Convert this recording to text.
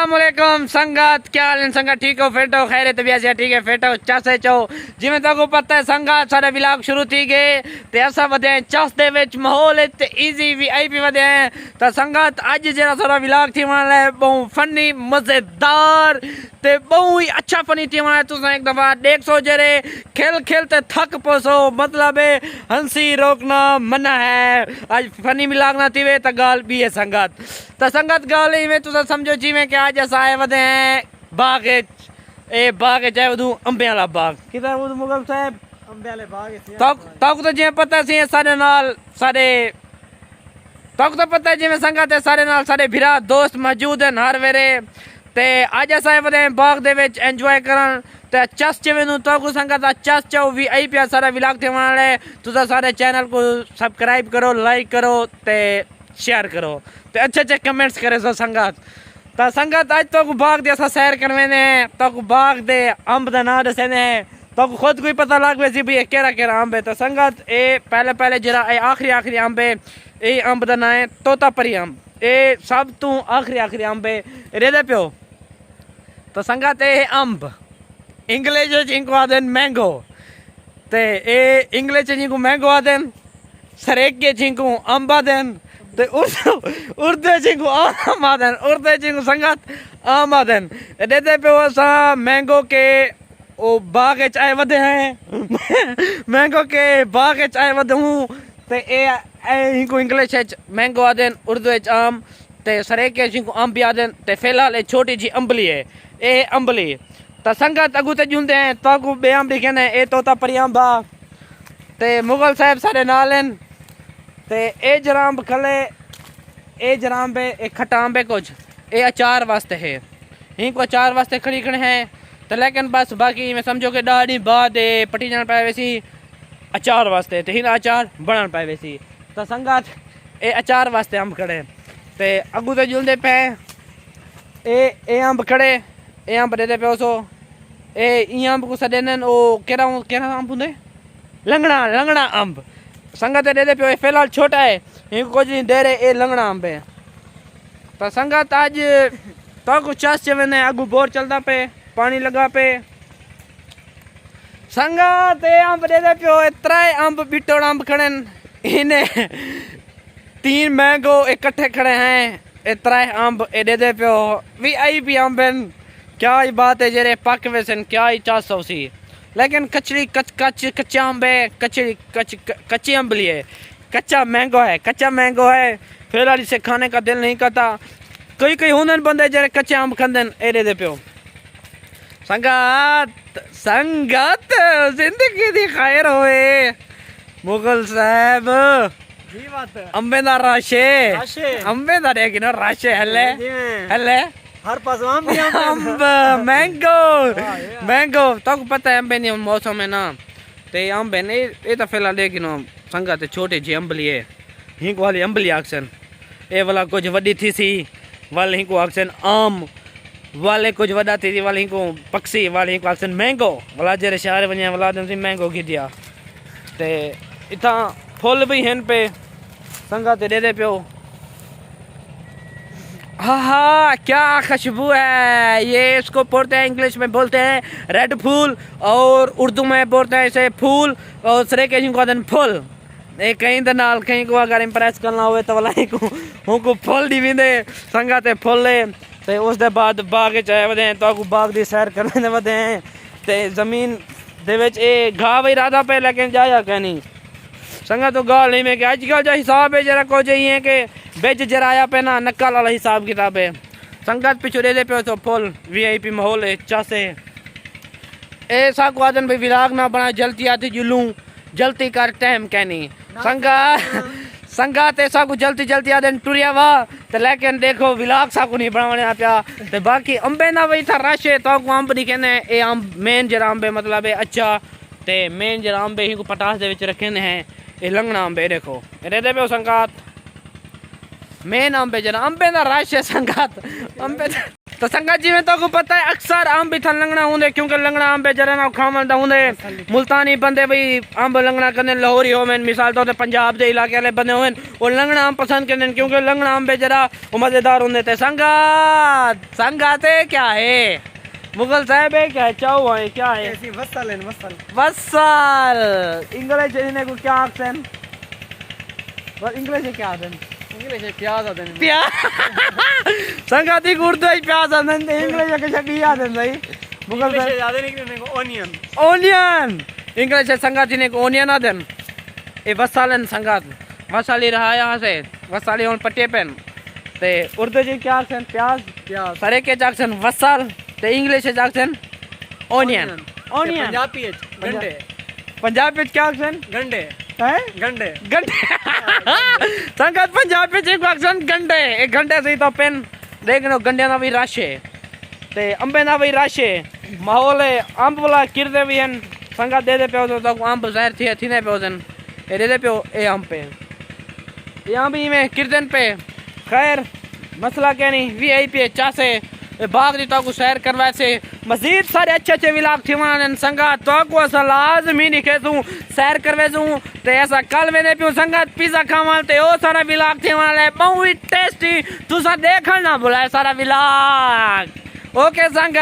अस्सलामुअलैकुम संगत, क्या हाल है संगत? ठीक हो, फिट हो, खैर तबीयत से ठीक है, फिट हो, चासे चो जिमें तक पता है संगत सारे व्लॉग शुरू थी गए ते असा वधे चस दे विच माहौल ते इजी वीआईपी वधे तो संगत अज जरा सारा व्लॉग थी वाला है बहु फनी मजेदार ते बहु ही अच्छा फनी थी वाला। तुम एक दफा देख सो जरे खेल खेलते थक पोसो, मतलब है हंसी रोकना मना है। आज फनी व्लॉग ना थी वे तो गाल भी है संगत, तो संगत गाल ही में तुम समझो जिमें कि आज अस आए वधे हैं बाग ए बाग चाहे वधू अंबे वाला बाग किधर वो मुगल साहब अंबे वाले बाग तक तो जिमें पता सी सारे नाल सारे तक तो पता है जिमें संगत है सारे नाल सारे भिरा दोस्त मौजूद हैं हर वेरे ते आज अस आए वधे हैं बाग दे विच एंजॉय करन ते चस च वेनू तक संगत चस चो वीआईपी सारा व्लॉग थे वाले तुसा सारे चैनल को सब्सक्राइब करो, लाइक करो ते शेयर करो ते अच्छे कमेंट्स करे सो संगत। तो संगत आज तो बाग दे सैर करवे ने तो बाग दे अंब का नाम दसे ने तो खुद को ही पता लग सी भी केड़ा केड़ा अंब है। तो संगत ए पहले जरा ए आखिरी अंब है, ये अंब का नाम है तोतापरी अंब, ये सब तू आखिरी अंब है रेदे प्यो। तो संगत ए अंब इंग्लिश जिनको आदन मैंगो ते ए इंग्लिश जिनको मैंगो आदन सरेके जिनको अंब आदन ते उर्दू जिनको आम आदन उर्दू जिनको संगत आम आदन देते पे वो सा मैंगो के ओ बाग चाय वधे हैं मैंगो के बाग चाय वधे हूँ ते ए इनको इंग्लिश मैंगो आदन उर्दू आम ते सरेके जिनको अंब भी आदन ते फिलहाल ए छोटी जी अंबली है ए अंबली। तो संगत अगू ते जुंदे हैं तो अगू बे अंब भी कहने ए तोतापरी अंबा ते मुगल साहब सारे नाल हैं ते ए जराम्ब खले ए जराम्ब ए खट्टा अंब है कुछ ए अचार वास्ते है इनको अचार वास्ते खड़ी खड़े हैं तो लेकिन बस बाकी मैं समझो कि डाढ़ी बाद पटी जान पाए वैसी अचार वास्ते तो हिना अचार बनन पाए वैसी। तो संगत ए अचार वास्ते अंब खड़े ते अगू तो जुलदे पे ए अंब खड़े ए अंब देते पे सो ए अंब को सदेन ओ केरा अंब होंगे लंगड़ा अंब संगत दे दे पे फिलहाल छोटा है इनको कुछ नहीं दे रहे ए लंगड़ा अंब है। तो संगत आज तो कुछ चास चवेने अगू बोर चलता पे पानी लगा पे संगत ए अंब दे दे पे त्राय अंब बिटोड़ अंब खड़े इन्हें 3 मैंगो इकट्ठे खड़े हैं ए त्राय अंब ए दे दे पे वीआईपी अंब क्या ही बात है जरे पक वैसन क्या ही चास हो सी लेकिन कचड़ी कच्चा अंब है कच्ची अंबली है कच्चा मैंगो है फिलहाल इसे खाने का दिल नहीं करता। कई हुनर बंदे जरे कच्चे अंब खंदन एरे दे प्यो संगत जिंदगी दी खैर होए मुगल साहब अंबे दा राशे अंबे दा देखी ना राशे हले हर पास अंब मैंगो तो पता है अंबे नहीं मौसम है ना ते अंब है ये तो फिलहाल देखी ना संगत छोटे जी अंबली है हिंक वाली अंबली आक्सन ए वाला कुछ वडी थी सी वाले हिंको आक्सन आम वाले कुछ वडा थी सी वाले हिंको पक्षी वाले हिंको आक्सन मैंगो वाला जरे शहर वने वाला दम सी मैंगो की दिया ते इतना फूल भी हैं पे संगत दे दे प्यो हाँ क्या खुशबू है ये इसको बोलते हैं इंग्लिश में बोलते हैं रेड फूल और उर्दू में बोलते हैं इसे फूल और सरेके जिनको आदन फूल ए कहीं तो नाल कहीं को अगर इम्प्रेस करना हो तो वाला को फूल दी भी दे संगत है फूल ते उस दे बाद बाग चाहे वधे तो बाग दी सैर करने वधे हैं ते जमीन दे विच ए घाह भी राधा पे लेकिन जाया कहनी संगत तो गाल नहीं में कि अजकल जो हिसाब है जरा को चाहिए कि बेच जराया पे ना नकल वाला हिसाब किताब है। संगत पिछू दे पे तो फुल वीआईपी माहौल है चासे ए सा को आदन भाई विराग ना बना जलती आती जुलूं जलती कर टाइम कहनी संगत ऐसा को जल्दी आदन टुरिया वाह तो लेकिन देखो विलाग सा को नहीं बनाने पाया तो बाकी अंबे ना वही था रश है तो अंब नहीं कहने ए अंब मेन जरा अंबे मतलब है अच्छा ते मेन जरा अंबे ही को पटास दे विच रखे हैं ये लंगना अंबे देखो रेदे पे संगत मेन अंबे जरा अंबे ना रश है संगत अंबे तो संगत जी में तो को पता है अक्सर अंब इथन लंगना होंगे क्योंकि लंगना अंब पे जरा ना खावल दा होंगे मुल्तानी बंदे भाई अंब लंगना करने लाहौरी हो मैन मिसाल तौर पे पंजाब के इलाके वाले बंदे हों और लंगना अंब पसंद करने क्योंकि लंगना अंब पे जरा मजेदार होंगे थे संगत संगत है क्या है मुगल साहब है क्या है चाव है क्या है ऐसी वसल है वसल वसल इंग्लिश इन्हें को क्या आखन बस इंग्लिश है क्या आखन इंग्लिश है प्याज आते हैं प्याज संगति उर्दू है प्याज आदन इंग्लिश के शकी आदन भाई मुगल इंग्लिश साहब ज्यादा नहीं करने को ऑनियन ओनियन इंग्लिश संगति ने को ओनियन आदन ए वसालन संगत वसाली रहा यहाँ से वसाली on पट्टे पेन ते उर्दू जी क्या आखन प्याज प्याज सरे के जाक्सन वसल ते English Jackson onion onion Punjabi है गंडे पंजाब में क्या आखन गंडे है गंडे घंटे संगत पंजाब में एक आखन घंटे एक घंटे से तो पेन देखनो गंडे ना भी रश है ते अंबे ना भी रश है माहौल है अंब वाला किरदे भी हैं संगत दे पे तो अंब ज़ाहिर थी थी ने पे वजन ए दे पे ए अंब पे यहाँ भी में किरदन पे खैर मसला क्या नहीं वीआईपी चासे बाग दी तो सैर करवाए से मजीद सारे अच्छे अच्छे विलाग थी वहाँ संगत तो को असा लाजमी निके तू सैर करवे दूँ ते ऐसा कल मैंने पियो संगत पिज़्ज़ा खावा ते ओ सारा विलाग थी वहाँ ले बहुत टेस्टी तू सा देखना ना बुलाए सारा विलाग ओके संगत।